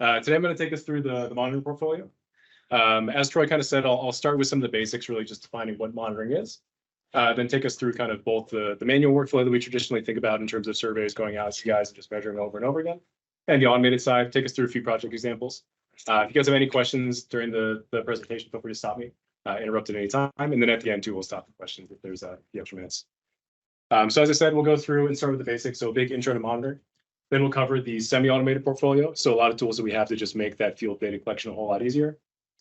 Today I'm going to take us through the monitoring portfolio. As Troy kind of said, I'll start with some of the basics, really just defining what monitoring is. Then take us through kind of both the manual workflow that we traditionally think about in terms of surveys going out to you guys and just measuring over and over again. And the automated side, take us through a few project examples. If you guys have any questions during the presentation, feel free to stop me, interrupt at any time. And then at the end too, we'll stop for questions if there's the extra minutes. So as I said, we'll go through and start with the basics. So a big intro to monitoring. Then we'll cover the semi-automated portfolio. So a lot of tools that we have to just make that field data collection a whole lot easier.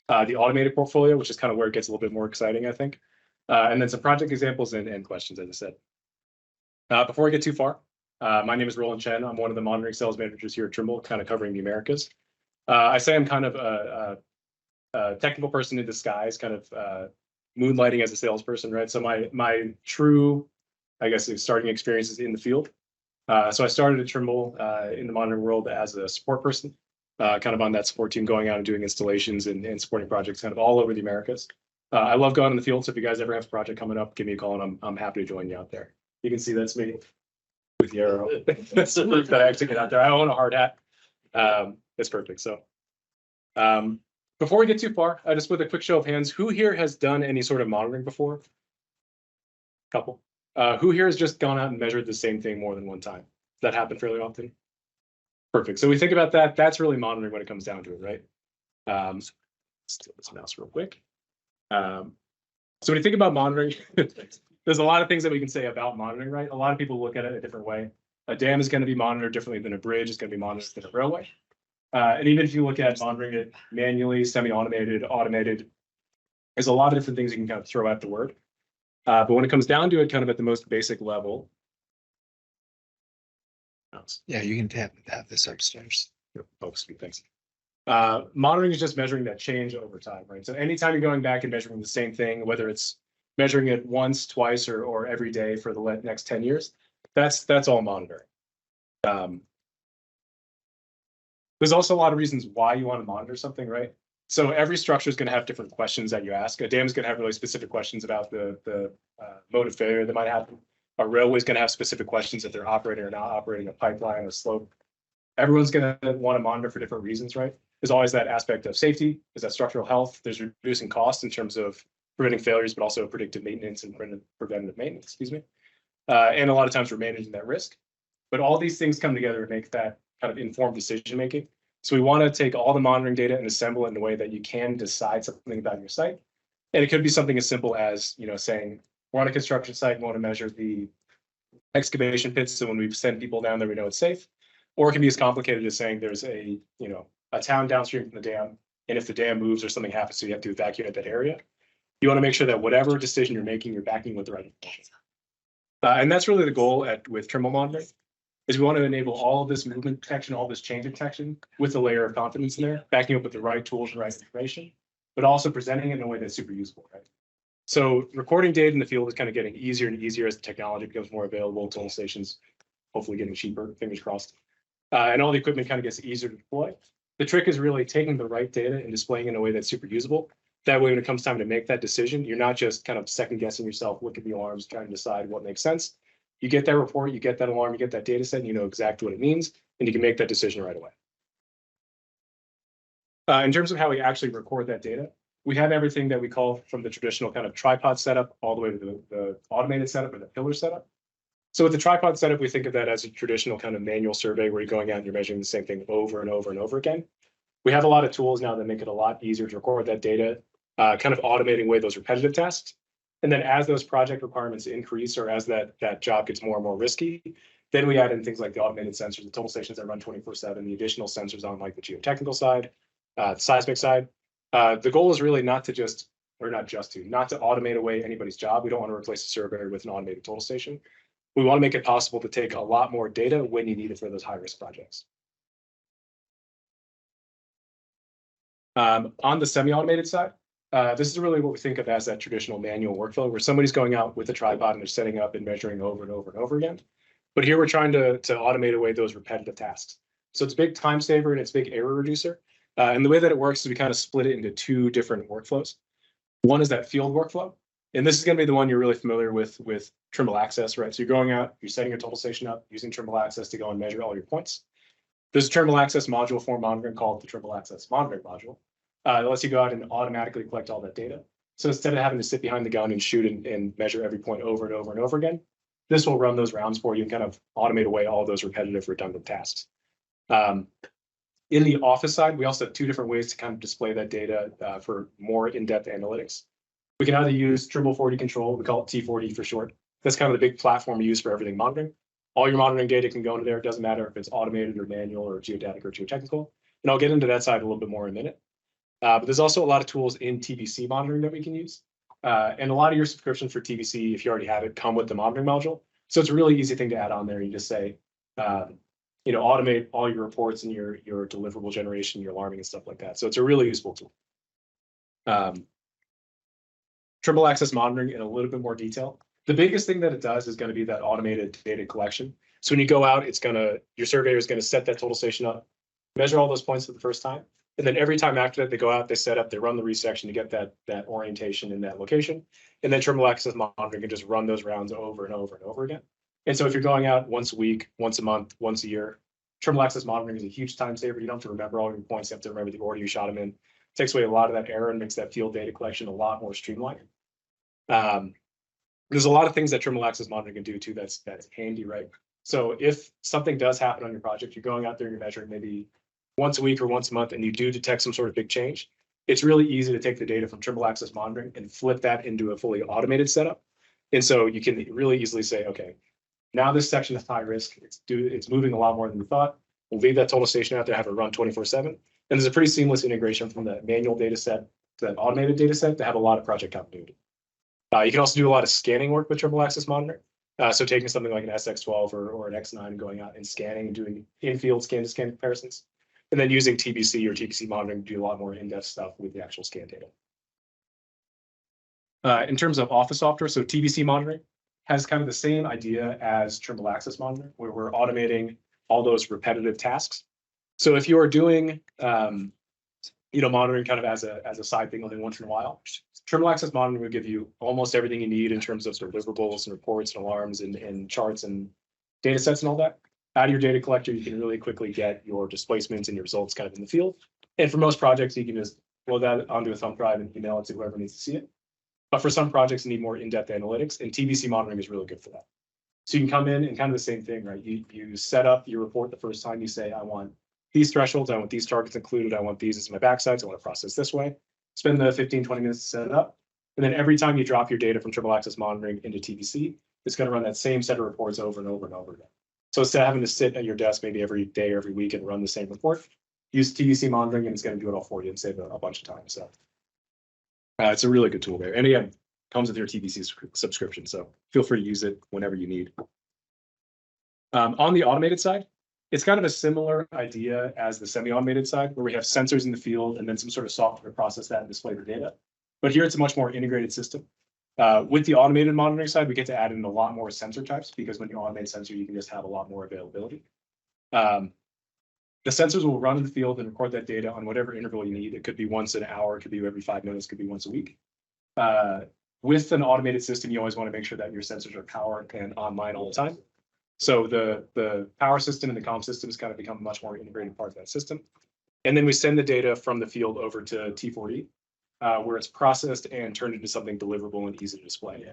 The automated portfolio, which is kind of where it gets a little bit more exciting, I think. And then some project examples and questions, as I said. Before I get too far, my name is Rowland Chen. I'm one of the monitoring sales managers here at Trimble, kind of covering the Americas. I say I'm kind of a technical person in disguise, kind of moonlighting as a salesperson, right? So my true, I guess, starting experience is in the field. So I started at Trimble in the monitoring world as a support person, kind of on that support team, going out and doing installations and supporting projects kind of all over the Americas. I love going in the field. So if you guys ever have a project coming up, give me a call and I'm happy to join you out there. You can see that's me with the arrow. That's the proof that I actually get out there. I own a hard hat. It's perfect. So before we get too far, just with a quick show of hands, who here has done any sort of monitoring before? Couple. Who here has just gone out and measured the same thing more than one time? Does that happen fairly often? Perfect. So we think about that. That's really monitoring when it comes down to it, right? Steal this mouse real quick. So when you think about monitoring, there's a lot of things that we can say about monitoring, right? A lot of people look at it a different way. A dam is going to be monitored differently than a bridge. It's going to be monitored than a railway. And even if you look at monitoring it manually, semi-automated, automated, there's a lot of different things you can kind of throw at the word. But when it comes down to it, kind of at the most basic level. Yeah, you can tap this upstairs. Oh, sweet, thanks. Monitoring is just measuring that change over time, right? So anytime you're going back and measuring the same thing, whether it's measuring it once, twice, or every day for the next 10 years, that's all monitoring. There's also a lot of reasons why you want to monitor something, right? So every structure is going to have different questions that you ask. A dam is going to have really specific questions about the mode of failure that might happen. A railway is going to have specific questions if they're operating or not operating, a pipeline, a slope. Everyone's going to want to monitor for different reasons, right? There's always that aspect of safety. There's that structural health. There's reducing costs in terms of preventing failures, but also predictive maintenance and preventative maintenance, excuse me. And a lot of times we're managing that risk. But all these things come together to make that kind of informed decision making. So we want to take all the monitoring data and assemble it in a way that you can decide something about your site. And it could be something as simple as, saying we're on a construction site and want to measure the excavation pits. So when we send people down there, we know it's safe. Or it can be as complicated as saying there's a town downstream from the dam. And if the dam moves or something happens, so you have to evacuate that area. You want to make sure that whatever decision you're making, you're backing with the right information. And that's really the goal with Trimble Monitoring. Is we want to enable all of this movement detection, all this change detection with a layer of confidence in there, backing up with the right tools and right information, but also presenting it in a way that's super useful, right? So recording data in the field is kind of getting easier and easier as the technology becomes more available, total stations hopefully getting cheaper, fingers crossed. And all the equipment kind of gets easier to deploy. The trick is really taking the right data and displaying it in a way that's super usable. That way, when it comes time to make that decision, you're not just kind of second guessing yourself, look at the alarms, trying to decide what makes sense. You get that report, you get that alarm, you get that data set, and you know exactly what it means, and you can make that decision right away. In terms of how we actually record that data, we have everything that we call from the traditional kind of tripod setup all the way to the automated setup or the pillar setup. So with the tripod setup, we think of that as a traditional kind of manual survey where you're going out and you're measuring the same thing over and over and over again. We have a lot of tools now that make it a lot easier to record that data, kind of automating away those repetitive tasks. And then as those project requirements increase or as that job gets more and more risky, then we add in things like the automated sensors, the total stations that run 24/7, the additional sensors on like the geotechnical side, the seismic side. The goal is really not to automate away anybody's job. We don't want to replace a surveyor with an automated total station. We want to make it possible to take a lot more data when you need it for those high-risk projects. On the semi-automated side, this is really what we think of as that traditional manual workflow where somebody's going out with a tripod and they're setting up and measuring over and over and over again. But here we're trying to automate away those repetitive tasks. So it's a big time saver and it's a big error reducer. And the way that it works is we kind of split it into two different workflows. One is that field workflow. And this is going to be the one you're really familiar with Trimble Access, right? So you're going out, you're setting your total station up, using Trimble Access to go and measure all your points. There's a Trimble Access module for monitoring called the Trimble Access Monitoring module. It lets you go out and automatically collect all that data. So instead of having to sit behind the gun and shoot and measure every point over and over and over again, this will run those rounds for you and kind of automate away all those repetitive, redundant tasks. In the office side, we also have two different ways to kind of display that data for more in-depth analytics. We can either use Trimble 4D control, we call it T4D for short. That's kind of the big platform we use for everything monitoring. All your monitoring data can go into there. It doesn't matter if it's automated or manual or geodatic or geotechnical. And I'll get into that side a little bit more in a minute. But there's also a lot of tools in TBC monitoring that we can use. And a lot of your subscriptions for TBC, if you already have it, come with the monitoring module. So it's a really easy thing to add on there. You just say, automate all your reports and your deliverable generation, your alarming and stuff like that. So it's a really useful tool. Trimble Access Monitoring in a little bit more detail. The biggest thing that it does is going to be that automated data collection. So when you go out, your surveyor is going to set that total station up, measure all those points for the first time. And then every time after that, they go out, they set up, they run the resection to get that orientation in that location. And then Trimble Access Monitoring can just run those rounds over and over and over again. And so if you're going out once a week, once a month, once a year, Trimble Access Monitoring is a huge time saver. You don't have to remember all your points. You have to remember the order you shot them in. It takes away a lot of that error and makes that field data collection a lot more streamlined. There's a lot of things that Trimble Access Monitoring can do too that's handy, right? So if something does happen on your project, you're going out there and you're measuring maybe once a week or once a month, and you do detect some sort of big change, it's really easy to take the data from Trimble Access Monitoring and flip that into a fully automated setup. And so you can really easily say, okay, now this section is high risk. It's moving a lot more than we thought. We'll leave that total station out there, have it run 24/7. And there's a pretty seamless integration from the manual data set to that automated data set to have a lot of project continuity. You can also do a lot of scanning work with Trimble Access Monitoring. So taking something like an SX12 or an X9 and going out and scanning and doing in-field scan-to-scan comparisons. And then using TBC or TBC monitoring to do a lot more in-depth stuff with the actual scan data. In terms of office software, so TBC monitoring has kind of the same idea as Trimble Access Monitoring, where we're automating all those repetitive tasks. So if you are doing, monitoring kind of as a side thing only once in a while, Trimble Access Monitoring will give you almost everything you need in terms of deliverables and reports and alarms and charts and data sets and all that. Out of your data collector, you can really quickly get your displacements and your results kind of in the field. And for most projects, you can just load that onto a thumb drive and email it to whoever needs to see it. But for some projects, you need more in-depth analytics, and TBC monitoring is really good for that. So you can come in and kind of the same thing, right? You set up your report the first time. You say, I want these thresholds, I want these targets included, I want these as my backsides, I want to process this way. Spend the 15, 20 minutes to set it up. And then every time you drop your data from Trimble Access Monitoring into TBC, it's going to run that same set of reports over and over and over again. So instead of having to sit at your desk maybe every day or every week and run the same report, use TBC monitoring and it's going to do it all for you and save a bunch of time. So it's a really good tool there. And again, comes with your TBC subscription. So feel free to use it whenever you need. On the automated side, it's kind of a similar idea as the semi-automated side, where we have sensors in the field and then some sort of software to process that and display the data. But here it's a much more integrated system. With the automated monitoring side, we get to add in a lot more sensor types because when you automate sensor, you can just have a lot more availability. The sensors will run in the field and record that data on whatever interval you need. It could be once an hour, it could be every 5 minutes, it could be once a week. With an automated system, you always want to make sure that your sensors are powered and online all the time. So the power system and the comm system has kind of become a much more integrated part of that system. And then we send the data from the field over to T4D, where it's processed and turned into something deliverable and easy to display.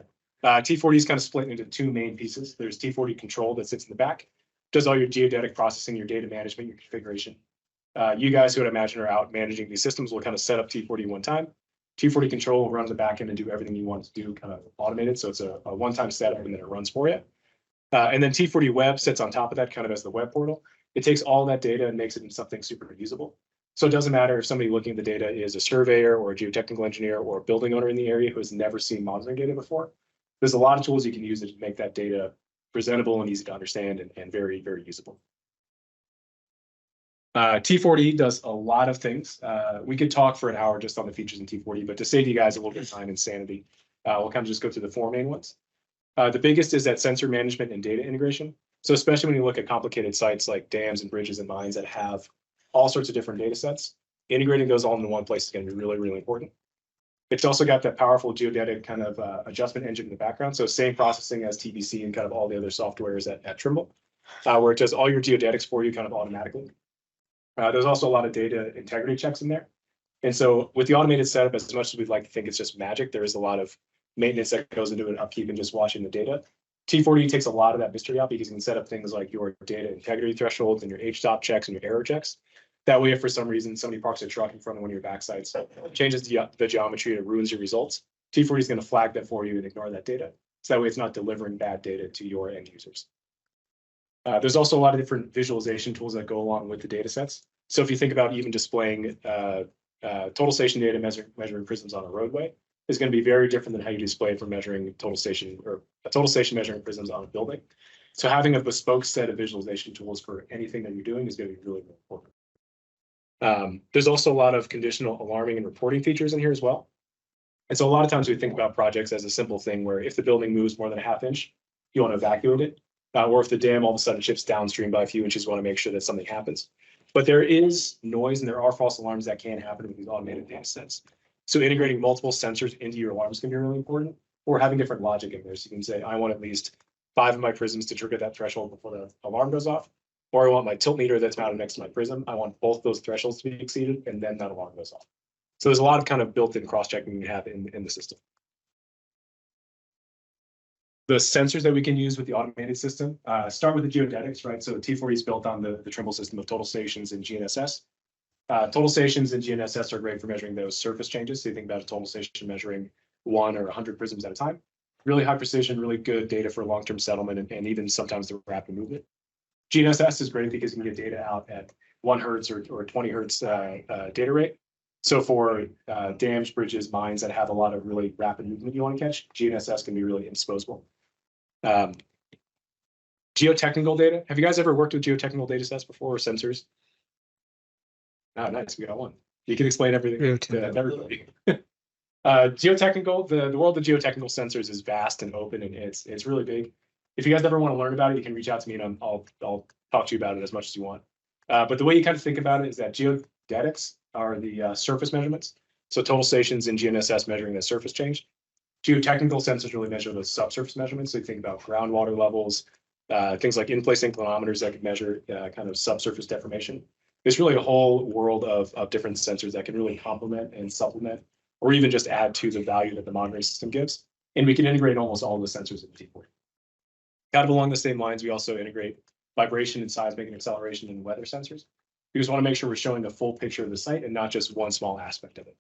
T4D is kind of split into two main pieces. There's T4D control that sits in the back, does all your geodetic processing, your data management, your configuration. You guys who I'd imagine are out managing these systems will kind of set up T4D one time. T4D control will run the back end and do everything you want to do kind of automated. So it's a one-time setup and then it runs for you. And then T4D web sits on top of that kind of as the web portal. It takes all that data and makes it into something super usable. So it doesn't matter if somebody looking at the data is a surveyor or a geotechnical engineer or a building owner in the area who has never seen monitoring data before. There's a lot of tools you can use to make that data presentable and easy to understand and very, very usable. T4D does a lot of things. We could talk for an hour just on the features in T4D, but to save you guys a little bit of time and sanity, we'll kind of just go through the four main ones. The biggest is that sensor management and data integration. So especially when you look at complicated sites like dams and bridges and mines that have all sorts of different data sets, integrating those all into one place is going to be really, really important. It's also got that powerful geodetic kind of adjustment engine in the background. So same processing as TBC and kind of all the other softwares at Trimble, where it does all your geodetics for you kind of automatically. There's also a lot of data integrity checks in there. And so with the automated setup, as much as we'd like to think it's just magic, there is a lot of maintenance that goes into it, upkeep and just watching the data. T40 takes a lot of that mystery out because you can set up things like your data integrity thresholds and your H-stop checks and your error checks. That way, if for some reason somebody parks a truck in front of one of your backsides, changes the geometry, it ruins your results, T40 is going to flag that for you and ignore that data. So that way it's not delivering bad data to your end users. There's also a lot of different visualization tools that go along with the data sets. So if you think about even displaying total station data measuring prisms on a roadway, is going to be very different than how you display it for measuring total station or a total station measuring prisms on a building. So having a bespoke set of visualization tools for anything that you're doing is going to be really, really important. There's also a lot of conditional alarming and reporting features in here as well. And so a lot of times we think about projects as a simple thing where if the building moves more than a half inch, you want to evacuate it. Or if the dam all of a sudden shifts downstream by a few inches, you want to make sure that something happens. But there is noise and there are false alarms that can happen with these automated data sets. So integrating multiple sensors into your alarms can be really important, or having different logic in there. So you can say, I want at least 5 of my prisms to trigger that threshold before the alarm goes off, or I want my tilt meter that's mounted next to my prism. I want both those thresholds to be exceeded, and then that alarm goes off. So there's a lot of kind of built-in cross-checking you have in the system. The sensors that we can use with the automated system start with the geodetics, right? So T40 is built on the Trimble system of total stations and GNSS. Total stations and GNSS are great for measuring those surface changes. So you think about a total station measuring 1 or 100 prisms at a time. Really high precision, really good data for long-term settlement and even sometimes the rapid movement. GNSS is great because you can get data out at 1 hertz or 20 hertz data rate. So for dams, bridges, mines that have a lot of really rapid movement you want to catch, GNSS can be really indisposable. Geotechnical data. Have you guys ever worked with geotechnical data sets before or sensors? Oh, nice. We got one. You can explain everything to everybody. Geotechnical, the world of geotechnical sensors is vast and open, and it's really big. If you guys ever want to learn about it, you can reach out to me and I'll talk to you about it as much as you want. But the way you kind of think about it is that geodetics are the surface measurements. So total stations and GNSS measuring the surface change. Geotechnical sensors really measure the subsurface measurements. So you think about groundwater levels, things like in-place inclinometers that can measure kind of subsurface deformation. There's really a whole world of different sensors that can really complement and supplement, or even just add to the value that the monitoring system gives. And we can integrate almost all the sensors in T40. Kind of along the same lines, we also integrate vibration and seismic and acceleration and weather sensors. We just want to make sure we're showing the full picture of the site and not just one small aspect of it.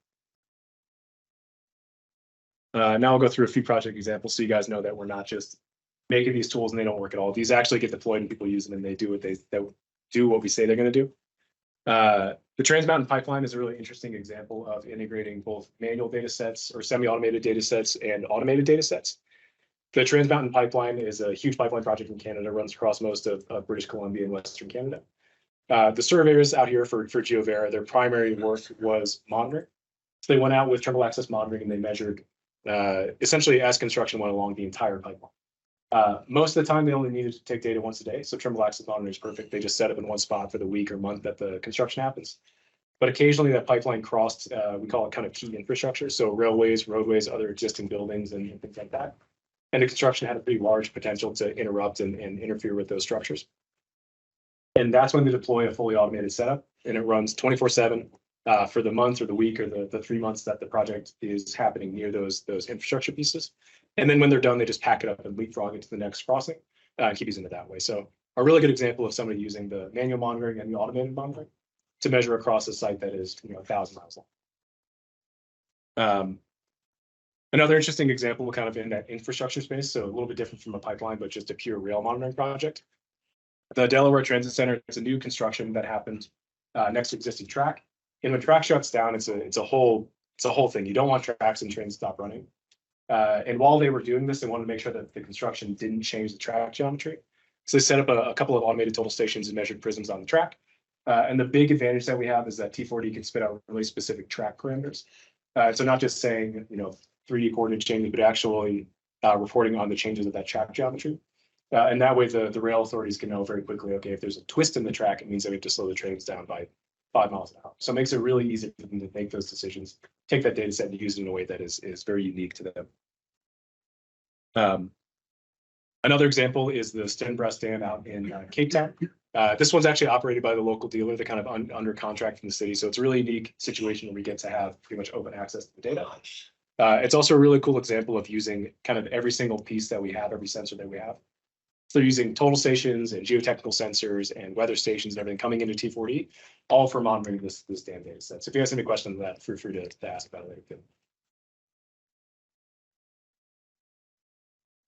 Now I'll go through a few project examples so you guys know that we're not just making these tools and they don't work at all. These actually get deployed and people use them and they do what we say they're going to do. The Trans Mountain Pipeline is a really interesting example of integrating both manual data sets or semi-automated data sets and automated data sets. The Trans Mountain Pipeline is a huge pipeline project in Canada, runs across most of British Columbia and Western Canada. The surveyors out here for GeoVera, their primary work was monitoring. So they went out with Trimble Access Monitoring and they measured essentially as construction went along the entire pipeline. Most of the time, they only needed to take data once a day. So Trimble Access Monitoring is perfect. They just set up in one spot for the week or month that the construction happens. But occasionally that pipeline crossed, we call it kind of key infrastructure. So railways, roadways, other existing buildings and things like that. And the construction had a pretty large potential to interrupt and interfere with those structures. And that's when they deploy a fully automated setup and it runs 24/7 for the month or the week or the 3 months that the project is happening near those infrastructure pieces. And then when they're done, they just pack it up and leapfrog it to the next crossing and keep using it that way. So a really good example of somebody using the manual monitoring and the automated monitoring to measure across a site that is 1,000 miles long. Another interesting example kind of in that infrastructure space, so a little bit different from a pipeline, but just a pure rail monitoring project. The Delaware Transit Center, it's a new construction that happened next to existing track. And when track shuts down, it's a whole thing. You don't want tracks and trains to stop running. And while they were doing this, they wanted to make sure that the construction didn't change the track geometry. So they set up a couple of automated total stations and measured prisms on the track. And the big advantage that we have is that T40 can spit out really specific track parameters. So not just saying, 3D coordinate changes, but actually reporting on the changes of that track geometry. And that way the rail authorities can know very quickly, okay, if there's a twist in the track, it means that we have to slow the trains down by 5 miles an hour. So it makes it really easy for them to make those decisions, take that data set and use it in a way that is very unique to them. Another example is the Stenbras Dam out in Cape Town. This one's actually operated by the local dealer. They're kind of under contract from the city. So it's a really unique situation where we get to have pretty much open access to the data. It's also a really cool example of using kind of every single piece that we have, every sensor that we have. So they're using total stations and geotechnical sensors and weather stations and everything coming into T4D, all for monitoring this damn data set. So if you guys have any questions on that, feel free to ask about it later.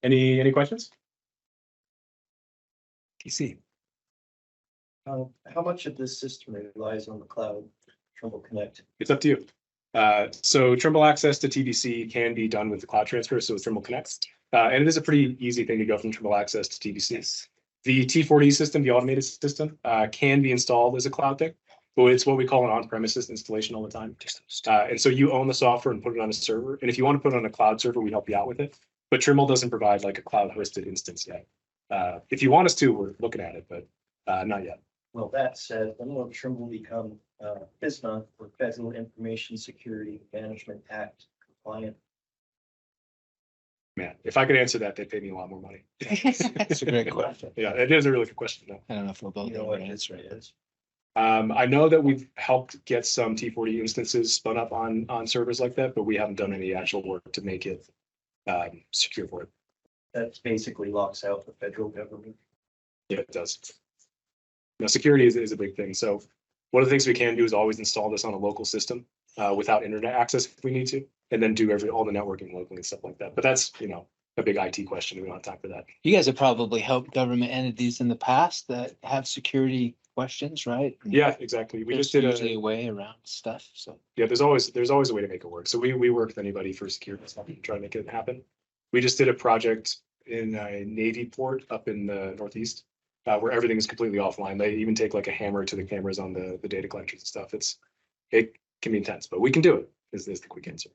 Any questions? TC. How much of this system relies on the cloud, Trimble Connect? It's up to you. So Trimble access to TBC can be done with the cloud transfer, so with Trimble Connect. And it is a pretty easy thing to go from Trimble access to TBC. The T4D system, the automated system, can be installed as a cloud thing, but it's what we call an on-premises installation all the time. And so you own the software and put it on a server. And if you want to put it on a cloud server, we help you out with it. But Trimble doesn't provide like a cloud hosted instance yet. If you want us to, we're looking at it, but not yet. Well, that said, when will Trimble become FISMA, or Federal Information Security Management Act compliant? Man, if I could answer that, they'd pay me a lot more money. It's a great question. Yeah, it is a really good question. Though. I don't know if we'll both You know know what the it answer. is? I know that we've helped get some T40 instances spun up on servers like that, but we haven't done any actual work to make it secure for it. That basically locks out the federal government. Yeah, it does. Now, security is a big thing. So one of the things we can do is always install this on a local system without internet access if we need to, and then do all the networking locally and stuff like that. But that's, a big IT question. We don't have time for that. You guys have probably helped government entities in the past that have security questions, right? Yeah, exactly. We just There's did usually a way around stuff, so. Yeah, there's always a way to make it work. So we work with anybody for security stuff to try to make it happen. We just did a project in a Navy port up in the Northeast where everything is completely offline. They even take like a hammer to the cameras on the data collectors and stuff. It can be intense, but we can do it is the quick answer.